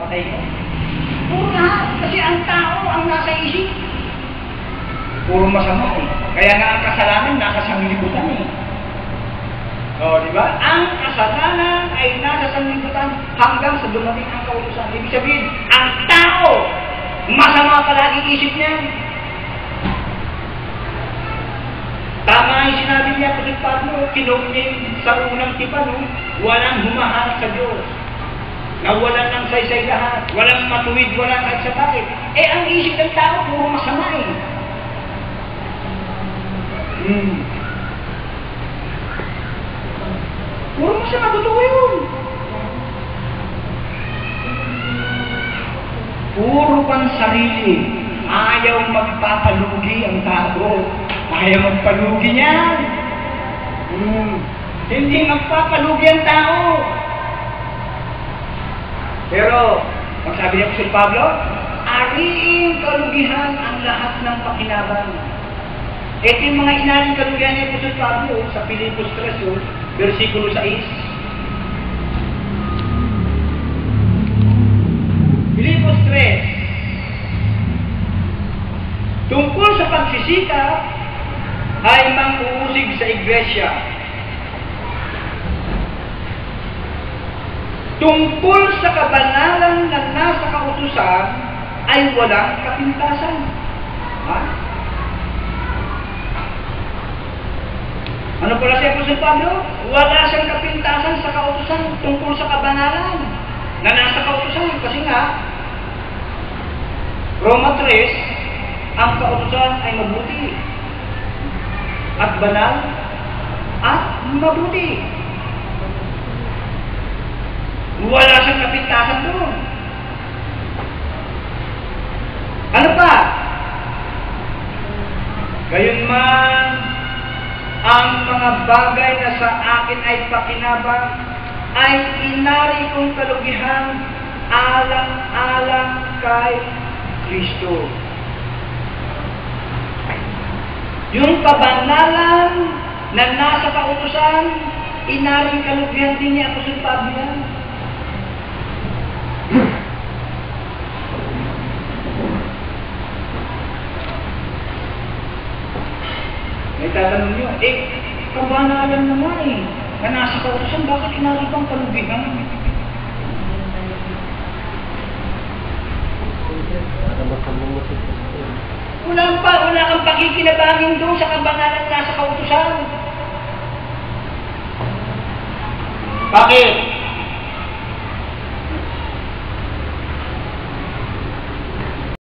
papatay mo. Puro lahat. Kasi ang tao ang nasa isip. Puro masama eh. Kaya nga ang kasalanan nasa sanglibutan eh. O, di ba? Ang kasalanan ay nasa sanglibutan hanggang sa dumating ang kautusan. Ibig sabihin, ang tao, masama palagi isip niya. Tama yung sinabi niya kung Pablo, kinuha niya sa unang tipan, walang humahanap sa Diyos. Nawalan ng saysay lahat, walang matuwid, walang kahit sa bakit. Eh, ang isip ng tao, puro masama eh. Puro masama, totoo yun. Puro pang sarili. Ayaw magpapalugi ang tao. Ayaw magpalugi niyan. Hindi magpapalugi ang tao. Pero, ang sabi niya si Pablo, ariing kalugihan ang lahat ng pakinabang. Ito yung mga inaring kalugihan ni Apostol Pablo sa Filipos 3, versikulo 6. Filipos 3. Tungkol sa pagsisikap ay mang-uusig sa iglesia. Tungkol sa kabanalan na nasa kautusan ay walang kapintasan. Ha? Ano pala si Apostol Pablo? Wala siyang kapintasan sa kautusan tungkol sa kabanalan na nasa kautusan. Kasi nga, Roma 3, ang kautusan ay mabuti at banal at mabuti. Wala siyang kapintasan doon. Ano pa? Gayunman, ang mga bagay na sa akin ay pakinabang ay inari kong kalugihan alang-alang kay Kristo. Yung kabanalan na nasa kautusan, inaring kalugihan din niya Apostol Pablo yan. May tatanong nyo, kabanalan naman eh. Na nasa kautusan, bakit inaring pang kalugihan? Wala kang pakikinabangin doon sa kabanalan nasa kautusan. Bakit?